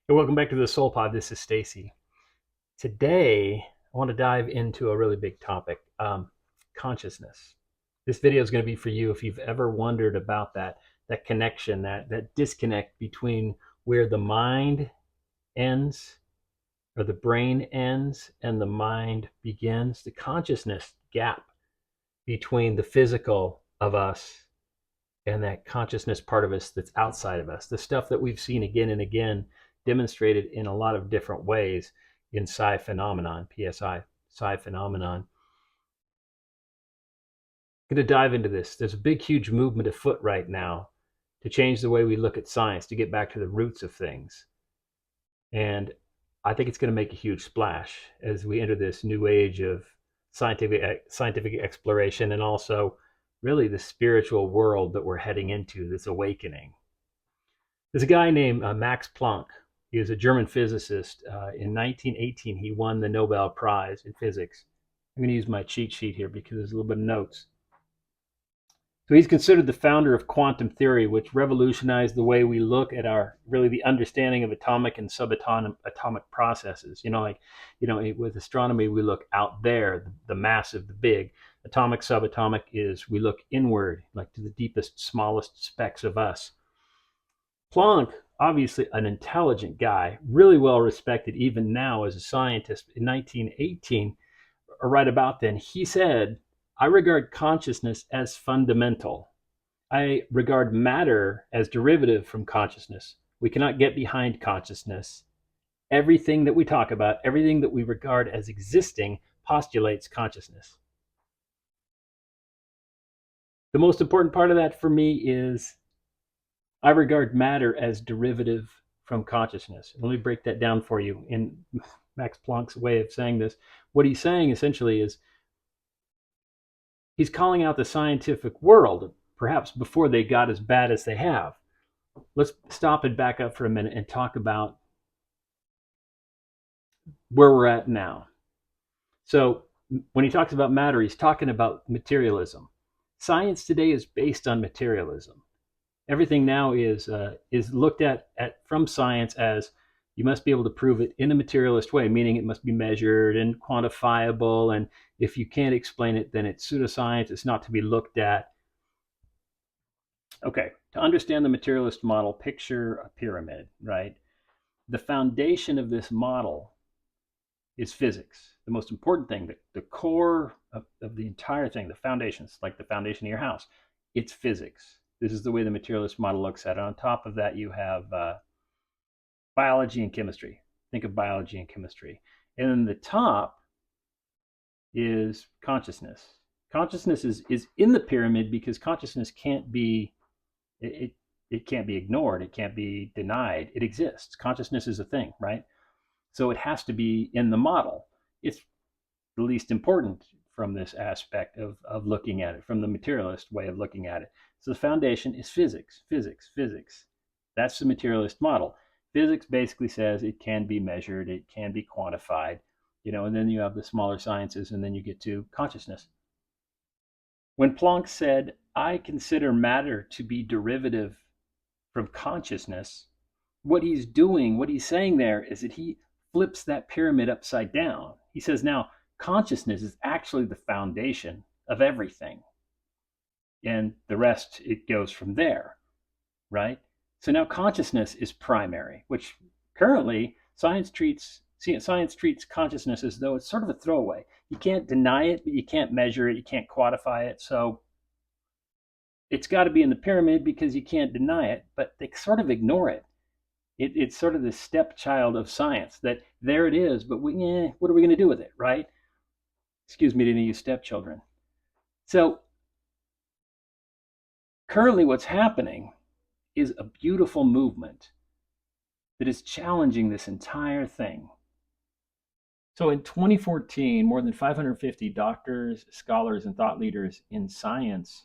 Hey, welcome back to the Soul Pod. This is Stacy. Today, I want to dive into a really big topic, consciousness. This video is going to be for you if you've ever wondered about that connection, that disconnect between where the mind ends or the brain ends and the mind begins, the consciousness gap between the physical of us and that consciousness part of us that's outside of us, the stuff that we've seen again and again demonstrated in a lot of different ways in psi phenomenon, psi phenomenon. I'm going to dive into this. There's a big, huge movement afoot right now to change the way we look at science, to get back to the roots of things. And I think it's going to make a huge splash as we enter this new age of scientific exploration, and also really the spiritual world that we're heading into, this awakening. There's a guy named Max Planck. He was a German physicist. In 1918, he won the Nobel Prize in physics. I'm going to use my cheat sheet here because there's a little bit of notes. So he's considered the founder of quantum theory, which revolutionized the way we look at the understanding of atomic and subatomic processes. With astronomy, we look out there, the massive, the big. Atomic, subatomic is we look inward, like to the deepest, smallest specks of us. Planck, obviously an intelligent guy, really well respected even now as a scientist. In 1918, or right about then, he said, I regard consciousness as fundamental. I regard matter as derivative from consciousness. We cannot get behind consciousness. Everything that we talk about, everything that we regard as existing, postulates consciousness. The most important part of that for me is I regard matter as derivative from consciousness. Let me break that down for you in Max Planck's way of saying this. What he's saying essentially is he's calling out the scientific world, perhaps before they got as bad as they have. Let's stop and back up for a minute and talk about where we're at now. So when he talks about matter, he's talking about materialism. Science today is based on materialism. Everything now is looked at from science as you must be able to prove it in a materialist way, meaning it must be measured and quantifiable. And if you can't explain it, then it's pseudoscience. It's not to be looked at. Okay, to understand the materialist model, picture a pyramid, right? The foundation of this model is physics. The most important thing, the core of the entire thing, the foundations, like the foundation of your house, it's physics. This is the way the materialist model looks at it. On top of that, you have biology and chemistry. Think of biology and chemistry. And then the top is consciousness. Consciousness is in the pyramid because consciousness can't be it can't be ignored. It can't be denied. It exists. Consciousness is a thing, right? So it has to be in the model. It's the least important from this aspect of looking at it, from the materialist way of looking at it. So the foundation is physics, physics, physics. That's the materialist model. Physics basically says it can be measured, it can be quantified, and then you have the smaller sciences, and then you get to consciousness. When Planck said, I consider matter to be derivative from consciousness, what he's saying there is that he flips that pyramid upside down. He says, now, consciousness is actually the foundation of everything. And the rest, it goes from there, right? So now consciousness is primary, which currently science treats consciousness as though it's sort of a throwaway. You can't deny it, but you can't measure it, you can't quantify it. So it's got to be in the pyramid because you can't deny it, but they sort of ignore it. It's sort of the stepchild of science, that there it is, but what are we going to do with it, right? Excuse me to use stepchildren. So currently what's happening is a beautiful movement that is challenging this entire thing. So in 2014, more than 550 doctors, scholars, and thought leaders in science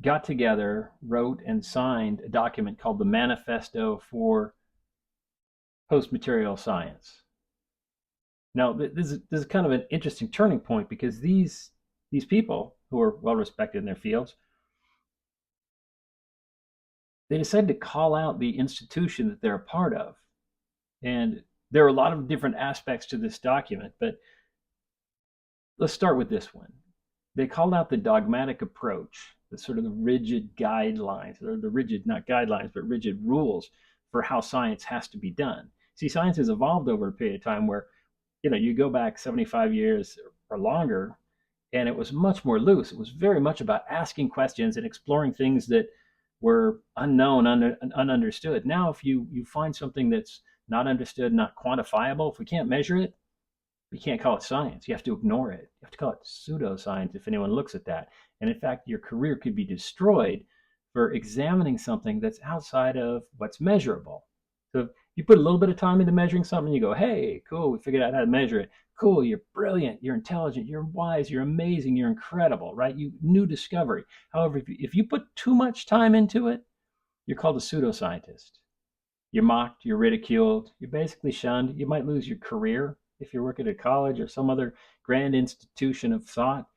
got together, wrote, and signed a document called the Manifesto for Post-Material Science. Now, this is kind of an interesting turning point because these people who are well respected in their fields, they decided to call out the institution that they're a part of. And there are a lot of different aspects to this document, but let's start with this one. They called out the dogmatic approach, the sort of the rigid guidelines, or the rigid, not guidelines, but rigid rules for how science has to be done. See, science has evolved over a period of time where, you go back 75 years or longer, and it was much more loose. It was very much about asking questions and exploring things that were unknown, ununderstood. Now, if you find something that's not understood, not quantifiable, if we can't measure it, you can't call it science. You have to ignore it. You have to call it pseudoscience if anyone looks at that. And in fact, your career could be destroyed for examining something that's outside of what's measurable. So if you put a little bit of time into measuring something, you go, hey, cool, we figured out how to measure it. Cool, you're brilliant, you're intelligent, you're wise, you're amazing, you're incredible, right? New discovery. However, if you put too much time into it, you're called a pseudoscientist. You're mocked, you're ridiculed, you're basically shunned. You might lose your career if you're working at college or some other grand institution of thought.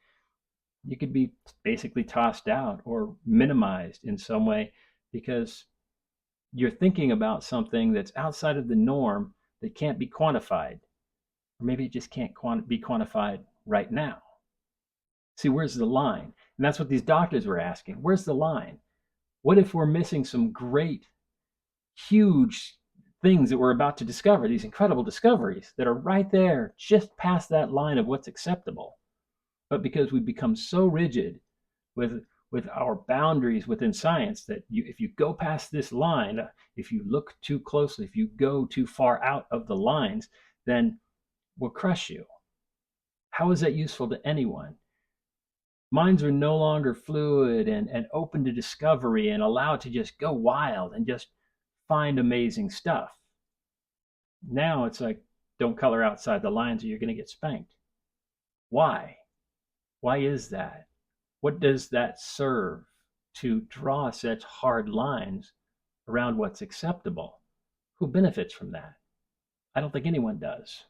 You could be basically tossed out or minimized in some way because you're thinking about something that's outside of the norm that can't be quantified, or maybe it just can't be quantified right now. See, where's the line? And that's what these doctors were asking. Where's the line? What if we're missing some great, huge things that we're about to discover, these incredible discoveries that are right there, just past that line of what's acceptable? But because we've become so rigid with our boundaries within science that if you go past this line, if you look too closely, if you go too far out of the lines, then we'll crush you. How is that useful to anyone? Minds are no longer fluid and open to discovery and allowed to just go wild and just find amazing stuff. Now it's like, don't color outside the lines or you're going to get spanked. Why? Why is that? What does that serve to draw such hard lines around what's acceptable? Who benefits from that? I don't think anyone does.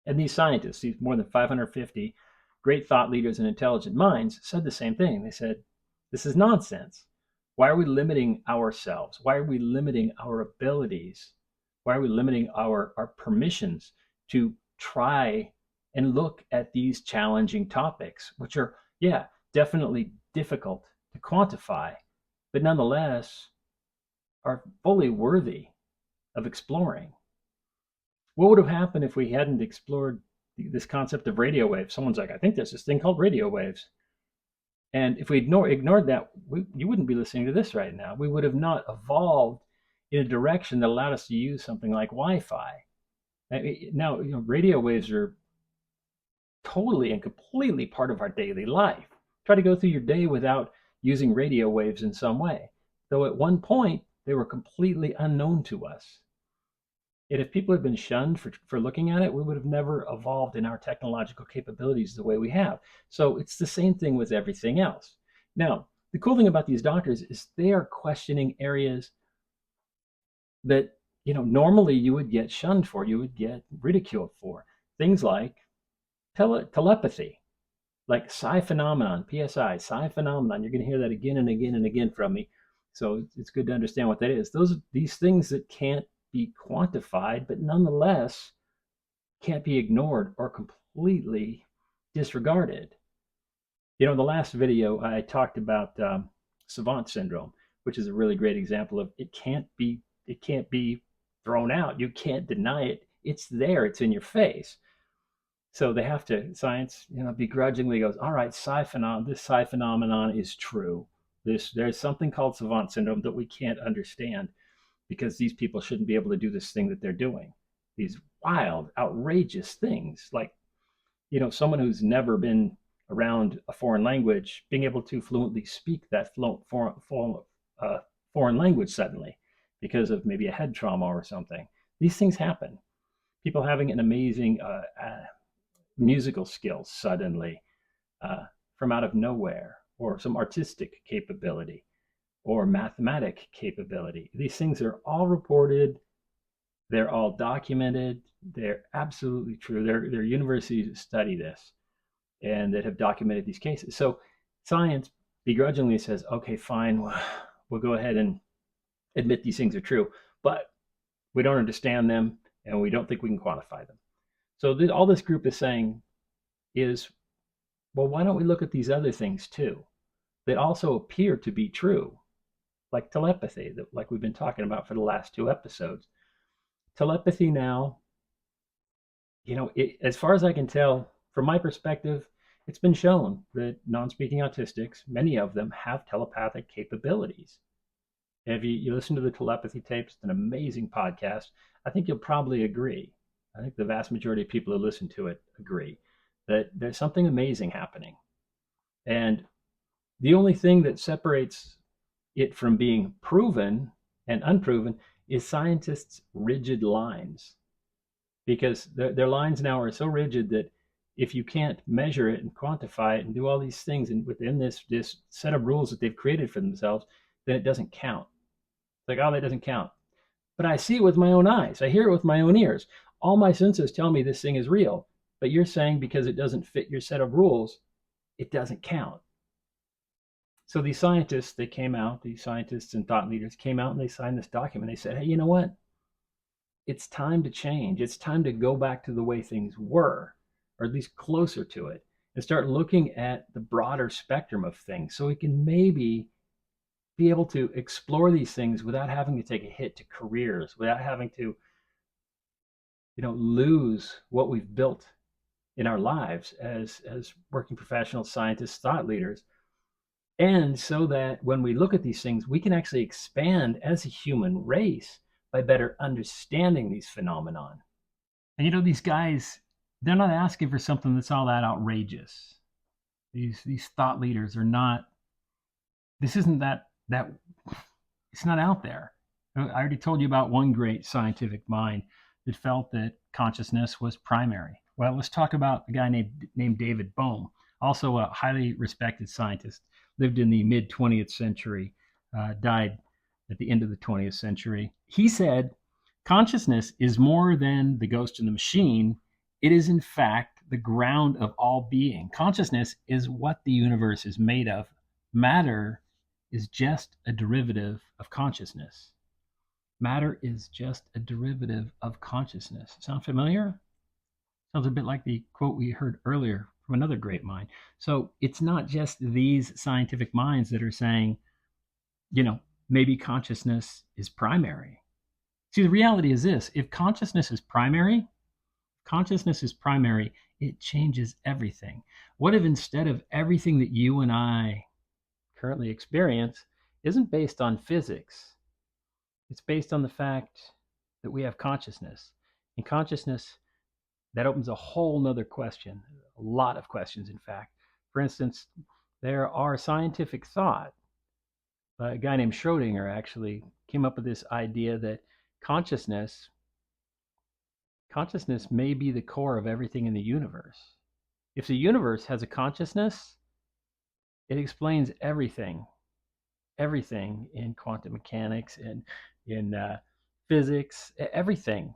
And these scientists, these more than 550 great thought leaders and intelligent minds, said the same thing. They said, this is nonsense. Why are we limiting ourselves? Why are we limiting our abilities? Why are we limiting our permissions to try and look at these challenging topics, which are, yeah, definitely difficult to quantify, but nonetheless are fully worthy of exploring? What would have happened if we hadn't explored this concept of radio waves? Someone's like, I think there's this thing called radio waves. And if we ignored that, you wouldn't be listening to this right now. We would have not evolved in a direction that allowed us to use something like Wi-Fi. Now, radio waves are totally and completely part of our daily life. Try to go through your day without using radio waves in some way. Though at one point, they were completely unknown to us. And if people had been shunned for looking at it, we would have never evolved in our technological capabilities the way we have. So it's the same thing with everything else. Now, the cool thing about these doctors is they are questioning areas that, normally you would get shunned for, you would get ridiculed for. Things like telepathy, like psi phenomenon, PSI, psi phenomenon. You're going to hear that again and again and again from me. So it's good to understand what that is. These things that can't be quantified, but nonetheless can't be ignored or completely disregarded. In the last video, I talked about savant syndrome, which is a really great example of it can't be thrown out. You can't deny it. It's there. It's in your face. So they have to, science, begrudgingly goes, all right, this psi phenomenon is true. There's something called savant syndrome that we can't understand because these people shouldn't be able to do this thing that they're doing. These wild, outrageous things, like, someone who's never been around a foreign language, being able to fluently speak that foreign language suddenly because of maybe a head trauma or something. These things happen. People having an amazing musical skills suddenly from out of nowhere, or some artistic capability or mathematic capability. These things are all reported. They're all documented. They're absolutely true. There are universities that study this and that have documented these cases. So science begrudgingly says, okay, fine, we'll go ahead and admit these things are true. But We don't understand them, and we don't think we can quantify them. So all this group is saying is, well, why don't we look at these other things too that also appear to be true, like telepathy, that like we've been talking about for the last 2 episodes. Telepathy now, as far as I can tell, from my perspective, it's been shown that non-speaking autistics, many of them have telepathic capabilities. And if you listen to the telepathy tapes, it's an amazing podcast. I think you'll probably agree. I think the vast majority of people who listen to it agree that there's something amazing happening. And the only thing that separates it from being proven and unproven is scientists' rigid lines. Because their lines now are so rigid that if you can't measure it and quantify it and do all these things and within this set of rules that they've created for themselves, then it doesn't count. It's like, oh, that doesn't count. But I see it with my own eyes. I hear it with my own ears. All my senses tell me this thing is real. But you're saying because it doesn't fit your set of rules, it doesn't count. So these scientists, these scientists and thought leaders came out and they signed this document. They said, hey, you know what? It's time to change. It's time to go back to the way things were, or at least closer to it, and start looking at the broader spectrum of things so we can maybe be able to explore these things without having to take a hit to careers, without having to, lose what we've built in our lives as working professional scientists, thought leaders. And so that when we look at these things, we can actually expand as a human race by better understanding these phenomenon. And these guys, they're not asking for something that's all that outrageous. These thought leaders are not. This isn't that it's not out there. I already told you about one great scientific mind that felt that consciousness was primary. Well, let's talk about a guy named David Bohm, also a highly respected scientist, lived in the mid 20th century, died at the end of the 20th century. He said, consciousness is more than the ghost in the machine. It is, in fact, the ground of all being. Consciousness is what the universe is made of. Matter is just a derivative of consciousness. Matter is just a derivative of consciousness. Sound familiar? Sounds a bit like the quote we heard earlier from another great mind. So it's not just these scientific minds that are saying, maybe consciousness is primary. See, the reality is this: if consciousness is primary, it changes everything. What if instead of everything that you and I currently experience isn't based on physics? It's based on the fact that we have consciousness. And consciousness, that opens a whole nother question, a lot of questions, in fact. For instance, there are scientific thought. A guy named Schrodinger actually came up with this idea that consciousness may be the core of everything in the universe. If the universe has a consciousness, it explains everything in quantum mechanics and in physics. Everything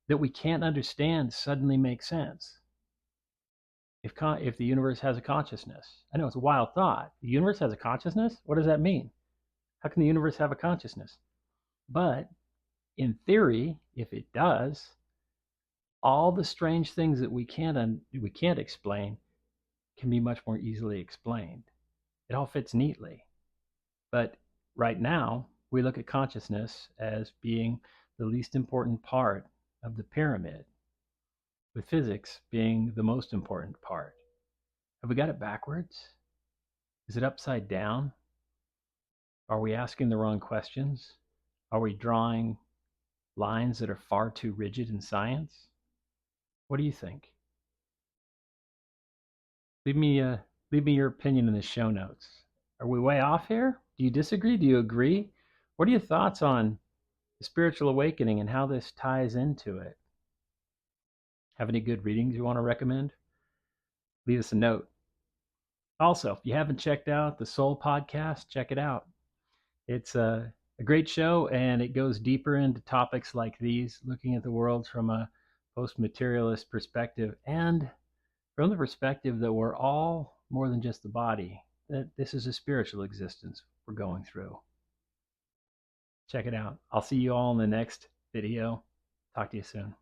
that we can't understand suddenly makes sense if the universe has a consciousness. I know it's a wild thought. The universe has a consciousness? What does that mean? How can the universe have a consciousness? But in theory, if it does, all the strange things that we can't explain can be much more easily explained. It all fits neatly. But right now, we look at consciousness as being the least important part of the pyramid, with physics being the most important part. Have we got it backwards? Is it upside down? Are we asking the wrong questions? Are we drawing lines that are far too rigid in science? What do you think? Leave me your opinion in the show notes. Are we way off here? Do you disagree? Do you agree? What are your thoughts on the spiritual awakening and how this ties into it? Have any good readings you want to recommend? Leave us a note. Also, if you haven't checked out the Soul Podcast, check it out. It's a great show, and it goes deeper into topics like these, looking at the world from a post-materialist perspective and from the perspective that we're all more than just the body, that this is a spiritual existence we're going through. Check it out. I'll see you all in the next video. Talk to you soon.